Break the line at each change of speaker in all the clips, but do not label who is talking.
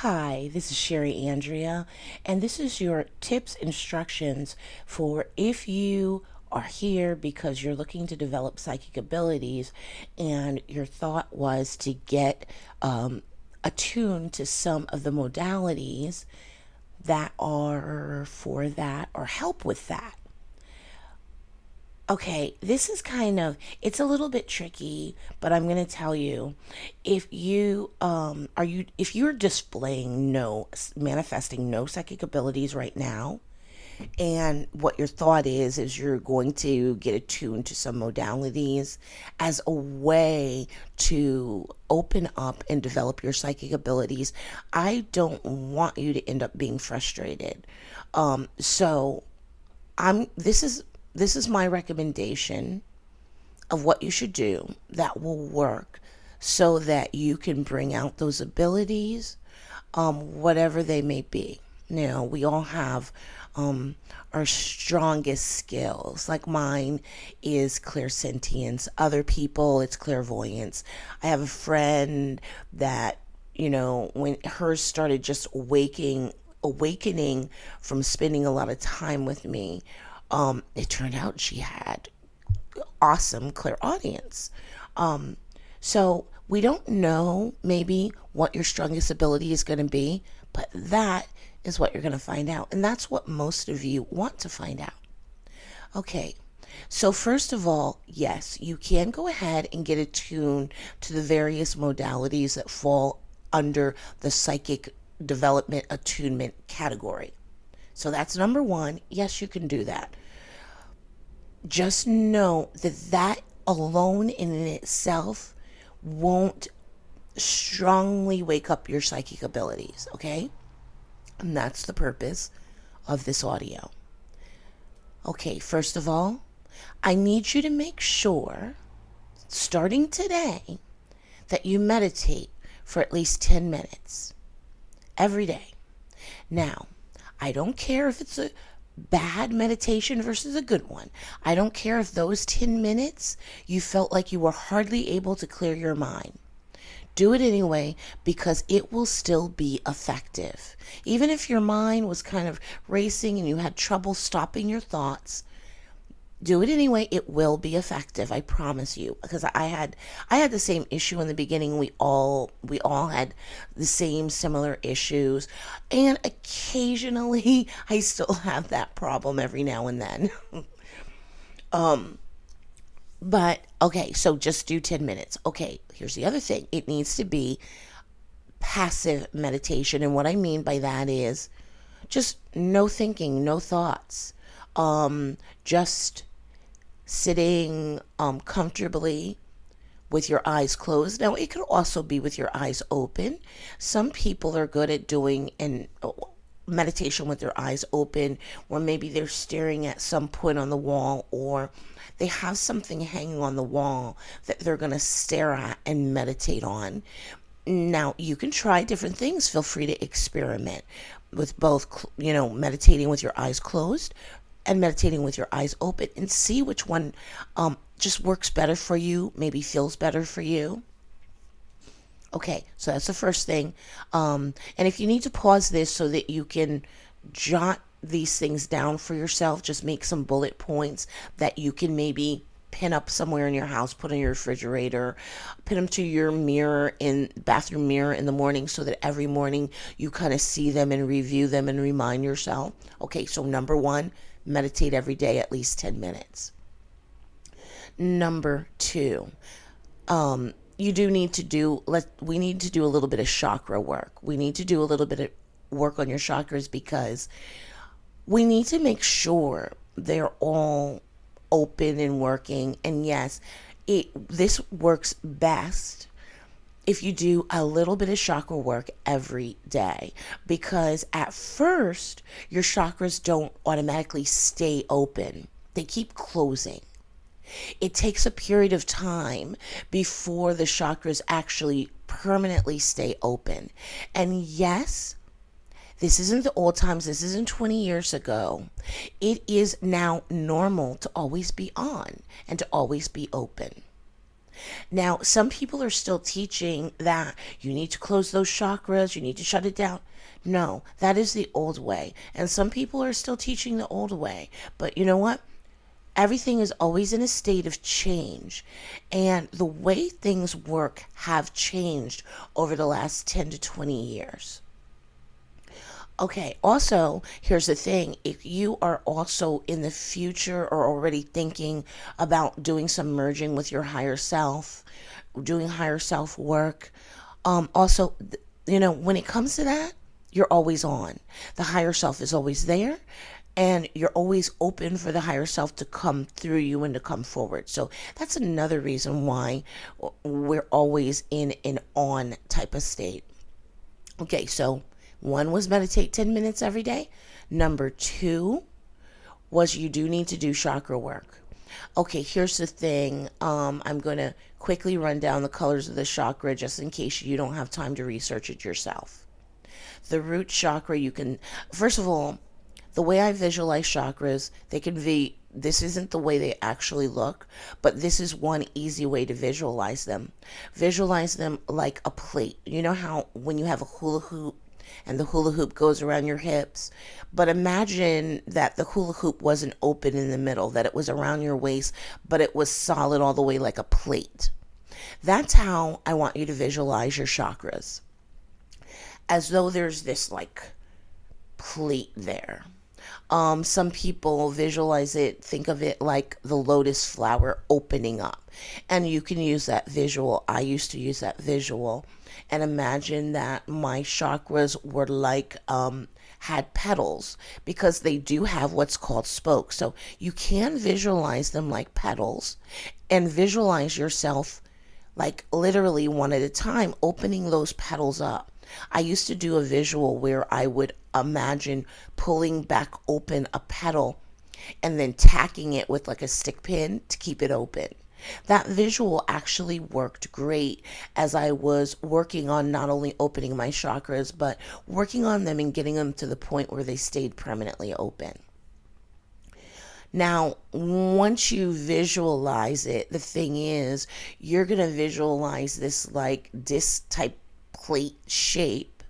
Hi, this is Sherry Andrea, and this is your tips instructions for if you are here because you're looking to develop psychic abilities and your thought was to get attuned to some of the modalities that are for that or help with that. Okay, this is it's a little bit tricky, but I'm going to tell you if you're displaying manifesting no psychic abilities right now, and what your thought is you're going to get attuned to some modalities as a way to open up and develop your psychic abilities. I don't want you to end up being frustrated. So I'm this is my recommendation of what you should do that will work so that you can bring out those abilities, whatever they may be. Now, we all have our strongest skills. Like mine is clairsentience. Other people, it's clairvoyance. I have a friend that, when hers started just awakening from spending a lot of time with me, it turned out she had awesome clairaudience. So we don't know maybe what your strongest ability is going to be, but that is what you're going to find out. And that's what most of you want to find out. Okay. So first of all, yes, you can go ahead and get attuned to the various modalities that fall under the psychic development attunement category. So that's number one. Yes, you can do that. Just know that alone in itself won't strongly wake up your psychic abilities, okay? And that's the purpose of this audio. Okay, first of all, I need you to make sure, starting today, that you meditate for at least 10 minutes every day. Now, I don't care if it's a bad meditation versus a good one. I don't care if those 10 minutes you felt like you were hardly able to clear your mind. Do it anyway because it will still be effective. Even if your mind was kind of racing and you had trouble stopping your thoughts, do it anyway. It will be effective. I promise you. Because I had the same issue in the beginning. We all had the same similar issues, and occasionally I still have that problem every now and then. But okay, so just do 10 minutes. Okay, here's the other thing. It needs to be passive meditation, and what I mean by that is just no thinking, no thoughts. Just sitting comfortably with your eyes closed. Now, it could also be with your eyes open. Some people are good at doing an meditation with their eyes open, or maybe they're staring at some point on the wall, or they have something hanging on the wall that they're going to stare at and meditate on. Now, you can try different things. Feel free to experiment with both, meditating with your eyes closed and meditating with your eyes open, and see which one just works better for you, maybe feels better for you. Okay, so that's the first thing. And if you need to pause this so that you can jot these things down for yourself, just make some bullet points that you can maybe pin up somewhere in your house, put on your refrigerator, pin them to your bathroom mirror in the morning so that every morning you kind of see them and review them and remind yourself. Okay, so number one, meditate every day at least 10 minutes. Number two, we need to do a little bit of chakra work. We need to do a little bit of work on your chakras because we need to make sure they're all open and working. And yes, this works best if you do a little bit of chakra work every day, because at first your chakras don't automatically stay open. They keep closing. It takes a period of time before the chakras actually permanently stay open. And yes, this isn't the old times. This isn't 20 years ago. It is now normal to always be on and to always be open. Now, some people are still teaching that you need to close those chakras, you need to shut it down. No, that is the old way. And some people are still teaching the old way. But you know what? Everything is always in a state of change. And the way things work have changed over the last 10 to 20 years. Okay, also, here's the thing. If you are also in the future or already thinking about doing some merging with your higher self, doing higher self work, also, when it comes to that, you're always on. The higher self is always there, and you're always open for the higher self to come through you and to come forward. So that's another reason why we're always in an on type of state. Okay, so one was meditate 10 minutes every day. Number two was you do need to do chakra work. Okay, here's the thing. I'm going to quickly run down the colors of the chakra just in case you don't have time to research it yourself. The root chakra, you can, first of all, the way I visualize chakras, they can be, this isn't the way they actually look, but this is one easy way to visualize them. Visualize them like a plate. You know how when you have a hula hoop and the hula hoop goes around your hips, but imagine that the hula hoop wasn't open in the middle, that it was around your waist, but it was solid all the way like a plate. That's how I want you to visualize your chakras, as though there's this like plate there. Some people visualize it, think of it like the lotus flower opening up. And you can use that visual. I used to use that visual and imagine that my chakras were like, had petals, because they do have what's called spokes. So you can visualize them like petals and visualize yourself like literally one at a time, opening those petals up. I used to do a visual where I would imagine pulling back open a petal and then tacking it with like a stick pin to keep it open. That visual actually worked great as I was working on not only opening my chakras, but working on them and getting them to the point where they stayed permanently open. Now, once you visualize it, the thing is, you're going to visualize this like disc type plate shape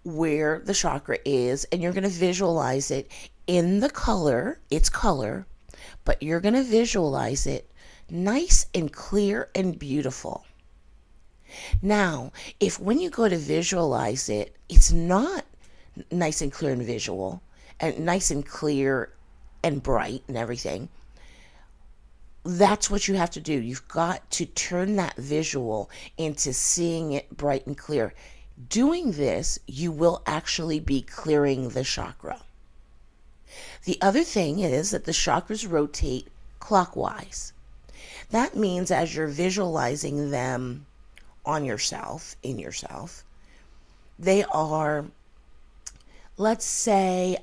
where the chakra is, and you're going to visualize it in the color, its color, but you're going to visualize it nice and clear and beautiful. Now, if when you go to visualize it, it's not nice and clear and visual, and nice and clear and bright and everything, that's what you have to do. You've got to turn that visual into seeing it bright and clear. Doing this, you will actually be clearing the chakra. The other thing is that the chakras rotate clockwise. That means as you're visualizing them on yourself, in yourself, they are, let's say,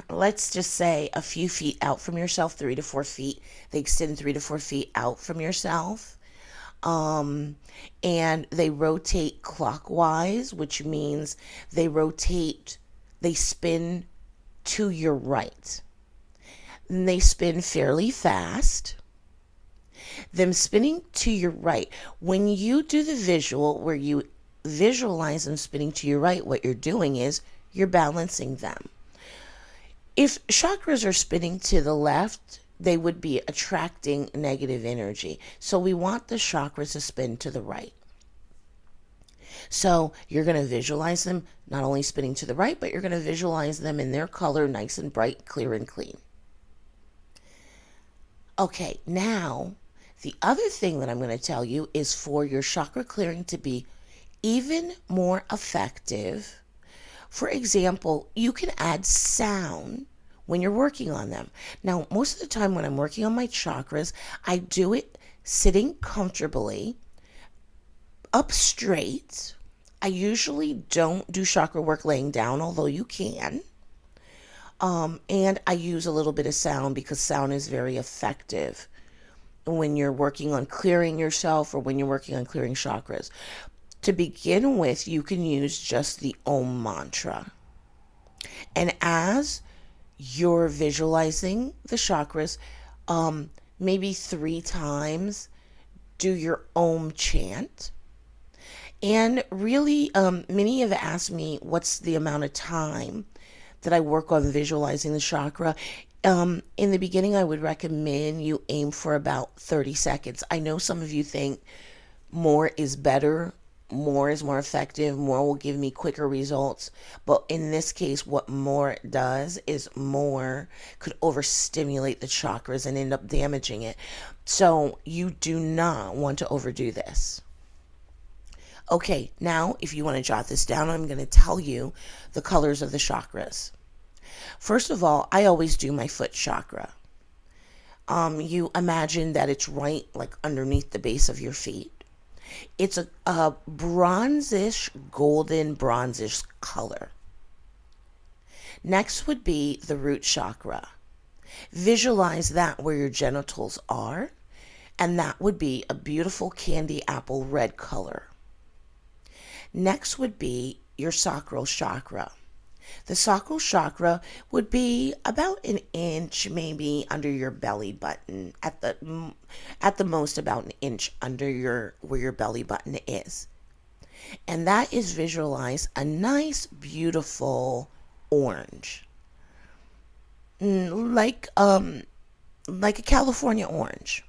let's just say a few feet out from yourself, 3 to 4 feet. They extend 3 to 4 feet out from yourself. And they rotate clockwise, which means they spin to your right. And they spin fairly fast. Them spinning to your right. When you do the visual where you visualize them spinning to your right, what you're doing is you're balancing them. If chakras are spinning to the left, they would be attracting negative energy. So we want the chakras to spin to the right. So you're going to visualize them not only spinning to the right, but you're going to visualize them in their color, nice and bright, clear and clean. Okay, now the other thing that I'm going to tell you is for your chakra clearing to be even more effective. For example, you can add sound when you're working on them. Now, most of the time when I'm working on my chakras, I do it sitting comfortably, up straight. I usually don't do chakra work laying down, although you can. And I use a little bit of sound because sound is very effective when you're working on clearing yourself or when you're working on clearing chakras. To begin with, you can use just the Om mantra. And as you're visualizing the chakras, maybe 3 times, do your Om chant. And really, many have asked me what's the amount of time that I work on visualizing the chakra. In the beginning, I would recommend you aim for about 30 seconds. I know some of you think more is better, more is more effective, more will give me quicker results. But in this case, what more does is more could overstimulate the chakras and end up damaging it. So you do not want to overdo this. Okay, now if you want to jot this down, I'm going to tell you the colors of the chakras. First of all, I always do my foot chakra. You imagine that it's right like underneath the base of your feet. It's a bronzish, golden bronzish color. Next would be the root chakra. Visualize that where your genitals are, and that would be a beautiful candy apple red color. Next would be your sacral chakra. The sacral chakra would be about an inch maybe under your belly button, at the most about an inch under where your belly button is. And that is visualize a nice beautiful orange. Like a California orange.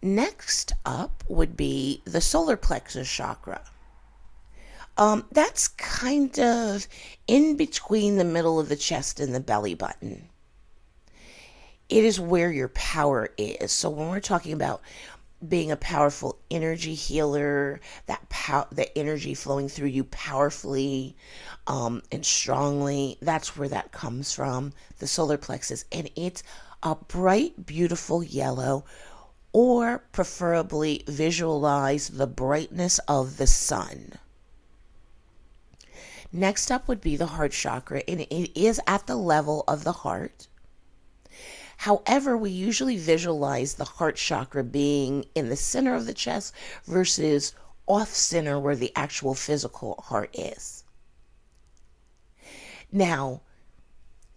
Next up would be the solar plexus chakra. That's kind of in between the middle of the chest and the belly button. It is where your power is. So when we're talking about being a powerful energy healer, the energy flowing through you powerfully and strongly, that's where that comes from, the solar plexus. And it's a bright, beautiful yellow, or preferably visualize the brightness of the sun. Next up would be the heart chakra, and it is at the level of the heart. However, we usually visualize the heart chakra being in the center of the chest versus off center where the actual physical heart is. Now,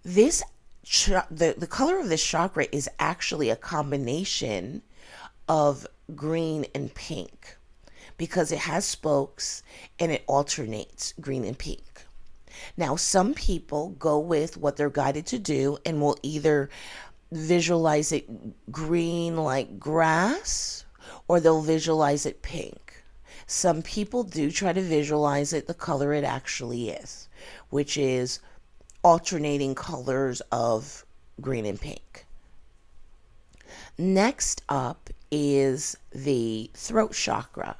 the color of this chakra is actually a combination of green and pink, because it has spokes and it alternates green and pink. Now, some people go with what they're guided to do and will either visualize it green like grass, or they'll visualize it pink. Some people do try to visualize it the color it actually is, which is alternating colors of green and pink. Next up is the throat chakra.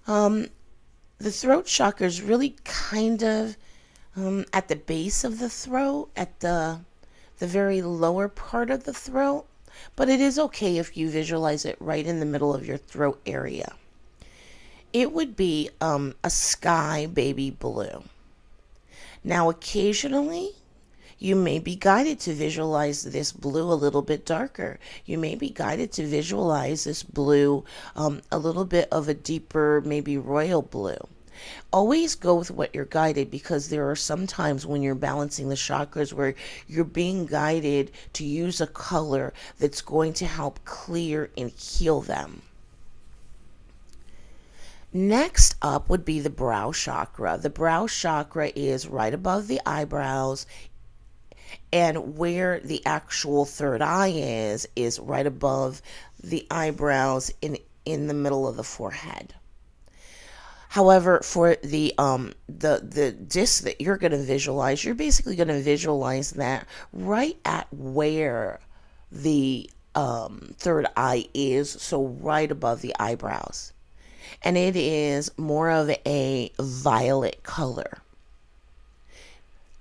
The throat chakra is really kind of at the base of the throat, at the very lower part of the throat, but it is okay if you visualize it right in the middle of your throat area. It would be a sky baby blue. Now, occasionally, you may be guided to visualize this blue a little bit darker. You may be guided to visualize this blue a little bit of a deeper, maybe royal blue. Always go with what you're guided, because there are some times when you're balancing the chakras where you're being guided to use a color that's going to help clear and heal them. Next up would be the brow chakra. The brow chakra is right above the eyebrows, and where the actual third eye is right above the eyebrows in the middle of the forehead. However, for the disc that you're going to visualize, you're basically going to visualize that right at where the third eye is, so right above the eyebrows. And it is more of a violet color.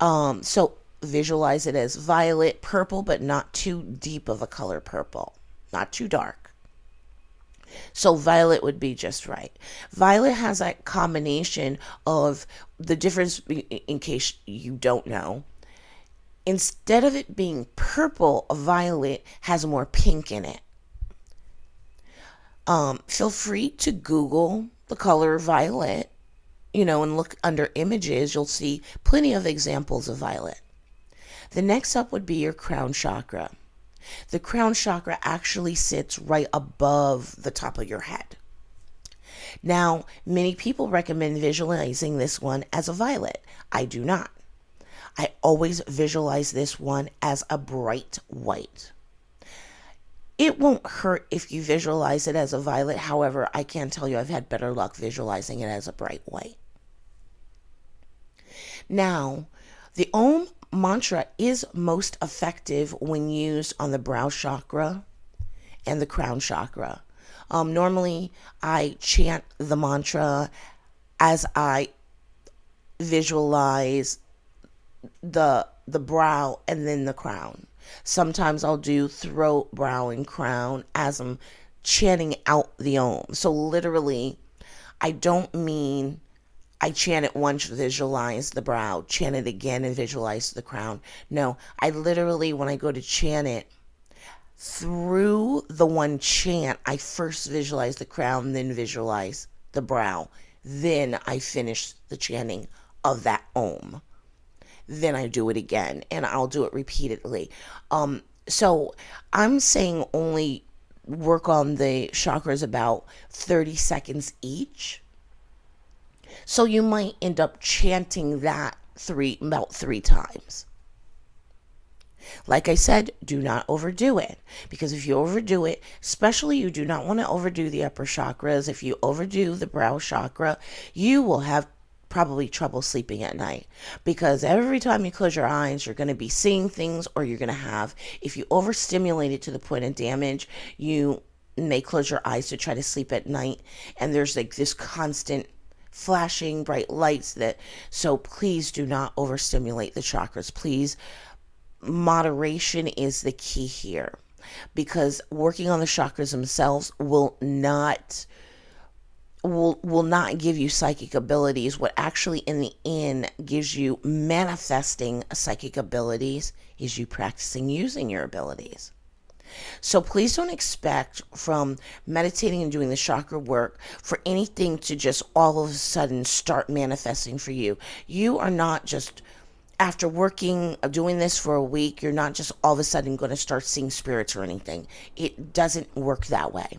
So visualize it as violet, purple, but not too deep of a color purple, not too dark. So violet would be just right. Violet has that combination of the difference, in case you don't know. Instead of it being purple, violet has more pink in it. Feel free to Google the color violet, and look under images. You'll see plenty of examples of violet. The next up would be your crown chakra. The crown chakra actually sits right above the top of your head. Now, many people recommend visualizing this one as a violet. I do not. I always visualize this one as a bright white. It won't hurt if you visualize it as a violet. However, I can tell you I've had better luck visualizing it as a bright white. Now, the Om mantra is most effective when used on the brow chakra and the crown chakra. Normally, I chant the mantra as I visualize the brow and then the crown. Sometimes I'll do throat, brow, and crown as I'm chanting out the Om. So literally, I don't mean I chant it once, visualize the brow, chant it again, and visualize the crown. No, I literally, when I go to chant it, through the one chant, I first visualize the crown, then visualize the brow. Then I finish the chanting of that Om. Then I do it again, and I'll do it repeatedly. So I'm saying only work on the chakras about 30 seconds each. So you might end up chanting that about three times. Like I said, do not overdo it, because if you overdo it, especially you do not want to overdo the upper chakras. If you overdo the brow chakra, you will have probably trouble sleeping at night, because every time you close your eyes, you're going to be seeing things, or you're going to have, if you overstimulate it to the point of damage, you may close your eyes to try to sleep at night, and there's like this constant flashing bright lights so please do not overstimulate the chakras. Please, moderation is the key here, because working on the chakras themselves will not give you psychic abilities. What actually in the end gives you manifesting psychic abilities is you practicing using your abilities. So please don't expect from meditating and doing the chakra work for anything to just all of a sudden start manifesting for you. You are not just, after doing this for a week, you're not just all of a sudden going to start seeing spirits or anything. It doesn't work that way.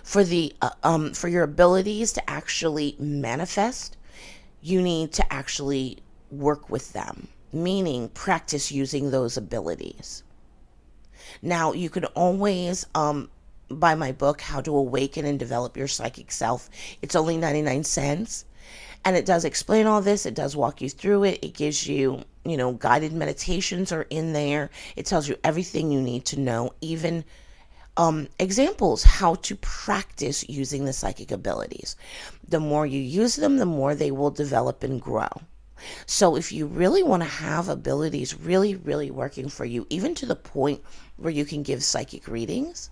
For your abilities to actually manifest, you need to actually work with them, meaning practice using those abilities. Now, you can always buy my book, How to Awaken and Develop Your Psychic Self. It's only 99 cents. And it does explain all this. It does walk you through it. It gives you, guided meditations are in there. It tells you everything you need to know, even examples how to practice using the psychic abilities. The more you use them, the more they will develop and grow. So if you really want to have abilities really, really working for you, even to the point where you can give psychic readings,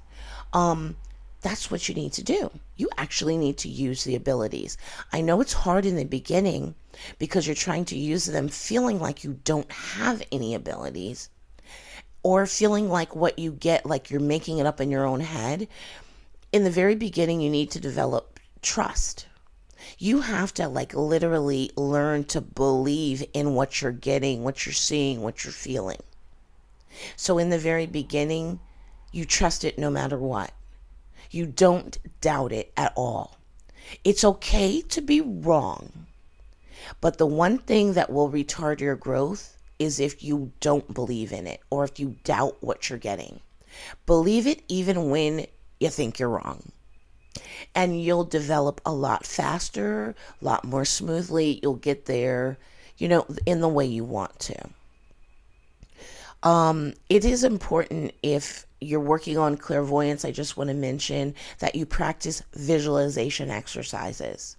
that's what you need to do. You actually need to use the abilities. I know it's hard in the beginning because you're trying to use them feeling like you don't have any abilities, or feeling like what you get, like you're making it up in your own head. In the very beginning, you need to develop trust. You have to literally learn to believe in what you're getting, what you're seeing, what you're feeling. So in the very beginning, you trust it no matter what. You don't doubt it at all. It's okay to be wrong. But the one thing that will retard your growth is if you don't believe in it, or if you doubt what you're getting. Believe it even when you think you're wrong. And you'll develop a lot faster, a lot more smoothly. You'll get there, in the way you want to. It is important, if you're working on clairvoyance, I just want to mention that you practice visualization exercises.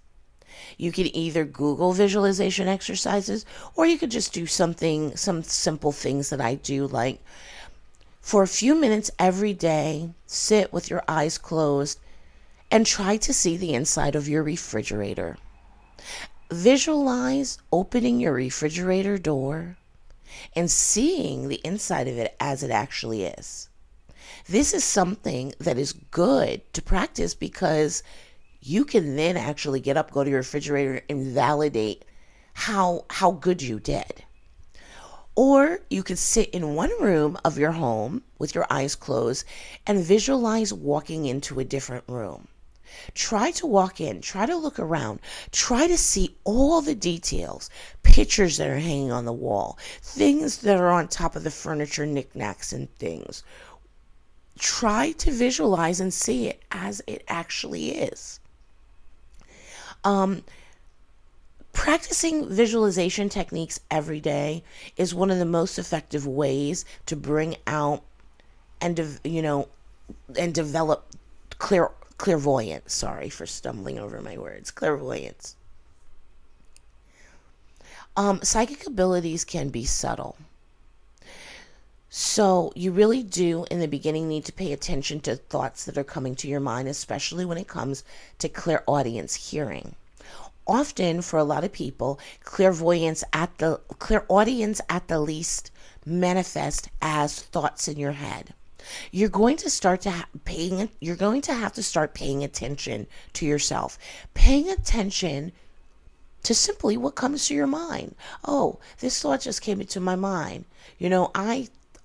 You can either Google visualization exercises, or you could just do some simple things that I do, like for a few minutes every day, sit with your eyes closed and try to see the inside of your refrigerator. Visualize opening your refrigerator door and seeing the inside of it as it actually is. This is something that is good to practice, because you can then actually get up, go to your refrigerator, and validate how good you did. Or you could sit in one room of your home with your eyes closed and visualize walking into a different room. Try to walk in, try to look around, try to see all the details, pictures that are hanging on the wall, things that are on top of the furniture, knickknacks and things. Try to visualize and see it as it actually is. Practicing visualization techniques every day is one of the most effective ways to bring out and and develop clairvoyance. Sorry for stumbling over my words. Clairvoyance. Psychic abilities can be subtle. So you really do, in the beginning, need to pay attention to thoughts that are coming to your mind, especially when it comes to clairaudience hearing. Often, for a lot of people, clairaudience at the least manifest as thoughts in your head. You're going to have to start paying attention to yourself, paying attention to simply what comes to your mind. Oh, this thought just came into my mind.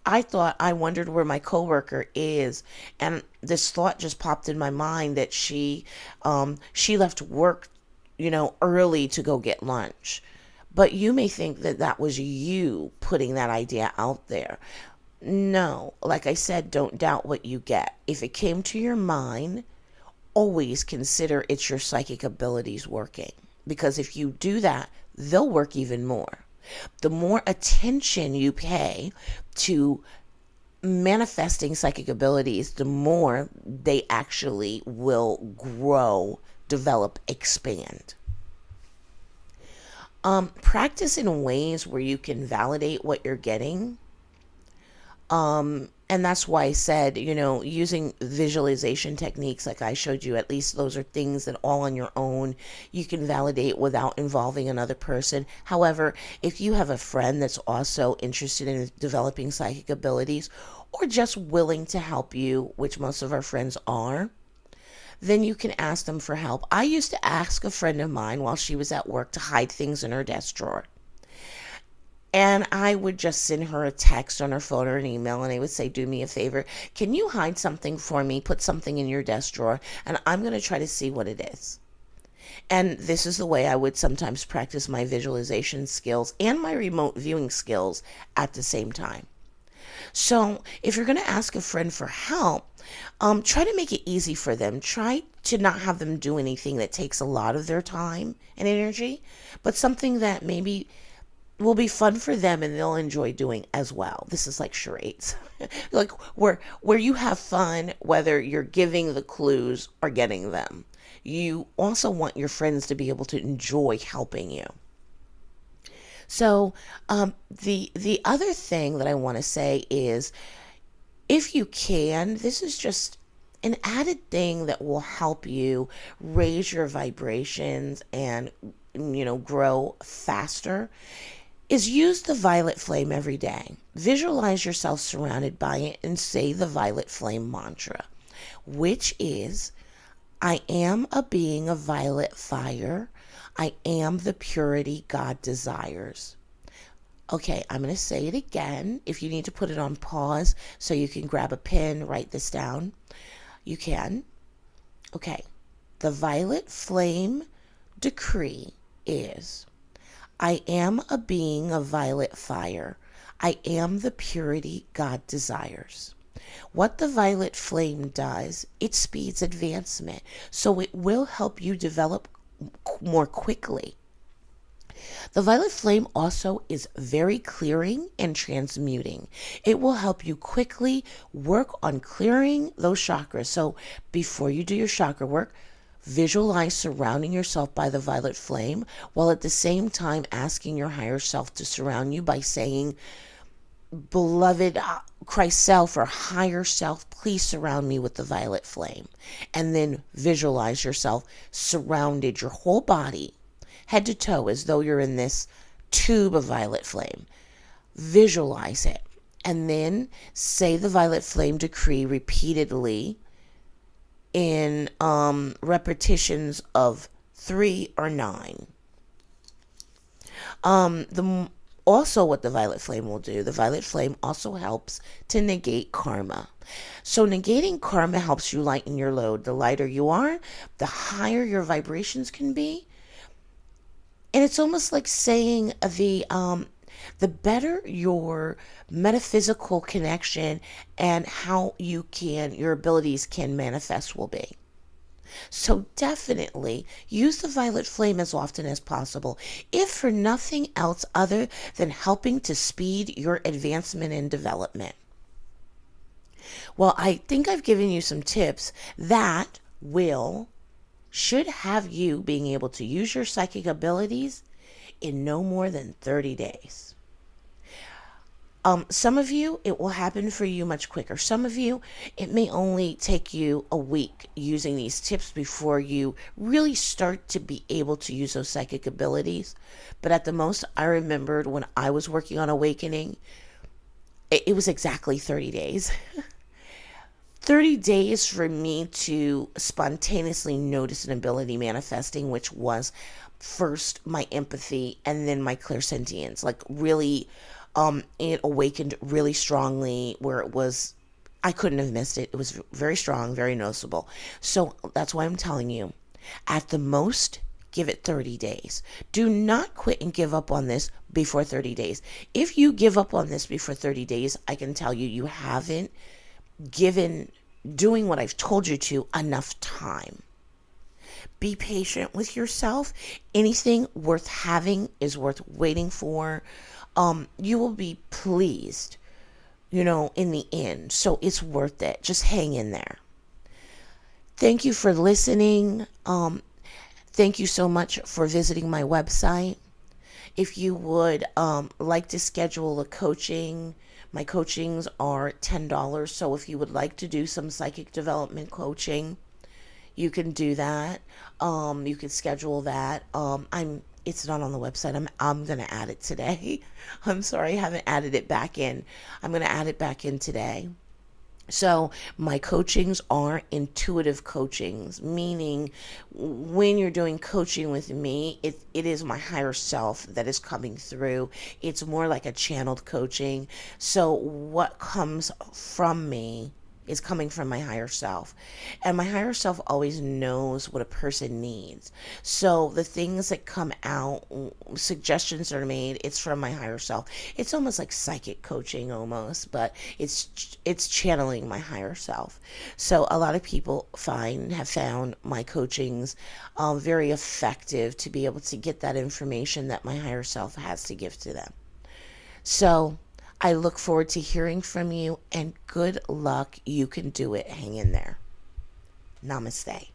I wondered where my coworker is, and this thought just popped in my mind that she left work, early to go get lunch. But you may think that that was you putting that idea out there. No, like I said, don't doubt what you get. If it came to your mind, always consider it's your psychic abilities working. Because if you do that, they'll work even more. The more attention you pay to manifesting psychic abilities, the more they actually will grow, develop, expand. Practice in ways where you can validate what you're getting. And that's why I said, using visualization techniques like I showed you, at least those are things that all on your own you can validate without involving another person. However, if you have a friend that's also interested in developing psychic abilities or just willing to help you, which most of our friends are, then you can ask them for help. I used to ask a friend of mine while she was at work to hide things in her desk drawer. And I would just send her a text on her phone or an email, and I would say, do me a favor. Can you hide something for me? Put something in your desk drawer, and I'm going to try to see what it is. And this is the way I would sometimes practice my visualization skills and my remote viewing skills at the same time. So if you're going to ask a friend for help, try to make it easy for them. Try to not have them do anything that takes a lot of their time and energy, but something that maybe will be fun for them and they'll enjoy doing as well. This is like charades. Like where you have fun, whether you're giving the clues or getting them. You also want your friends to be able to enjoy helping you. So the other thing that I want to say is, if you can, this is just an added thing that will help you raise your vibrations and grow faster, is use the violet flame every day. Visualize yourself surrounded by it and say the violet flame mantra, which is, I am a being of violet fire. I am the purity God desires. Okay, I'm going to say it again. If you need to put it on pause so you can grab a pen, write this down, you can. Okay, the violet flame decree is, I am a being of violet fire. I am the purity God desires. What the violet flame does, it speeds advancement, so it will help you develop more quickly. The violet flame also is very clearing and transmuting. It will help you quickly work on clearing those chakras. So before you do your chakra work, visualize surrounding yourself by the violet flame, while at the same time asking your higher self to surround you by saying, beloved Christ self or higher self, please surround me with the violet flame. And then visualize yourself surrounded, your whole body, head to toe, as though you're in this tube of violet flame. Visualize it. And then say the violet flame decree repeatedly in repetitions of 3 or 9. Also, what the violet flame will do, the violet flame also helps to negate karma. So negating karma helps you lighten your load. The lighter you are, the higher your vibrations can be. And it's almost like saying the better your metaphysical connection and how your abilities can manifest will be. So definitely use the violet flame as often as possible, if for nothing else other than helping to speed your advancement and development. Well, I think I've given you some tips that should have you being able to use your psychic abilities in no more than 30 days. Some of you, it will happen for you much quicker. Some of you, it may only take you a week using these tips before you really start to be able to use those psychic abilities. But at the most, I remembered when I was working on awakening, it was exactly 30 days. 30 days for me to spontaneously notice an ability manifesting, which was first my empathy and then my clairsentience. Like really, it awakened really strongly where I couldn't have missed it. It was very strong, very noticeable. So that's why I'm telling you, at the most, give it 30 days. Do not quit and give up on this before 30 days. If you give up on this before 30 days, I can tell you, you haven't given doing what I've told you to enough time. Be patient with yourself. Anything worth having is worth waiting for. You will be pleased, in the end. So it's worth it. Just hang in there. Thank you for listening. Thank you so much for visiting my website. If you would like to schedule a coaching, my coachings are $10. So if you would like to do some psychic development coaching, you can do that. You can schedule that. It's not on the website. I'm going to add it today. I'm sorry, I haven't added it back in. I'm going to add it back in today. So my coachings are intuitive coachings, meaning when you're doing coaching with me, it is my higher self that is coming through. It's more like a channeled coaching. So what comes from me is coming from my higher self. And my higher self always knows what a person needs. So the things that come out, suggestions that are made, it's from my higher self. It's almost like psychic coaching almost, but it's channeling my higher self. So a lot of people have found my coachings very effective to be able to get that information that my higher self has to give to them. So I look forward to hearing from you, and good luck. You can do it. Hang in there. Namaste.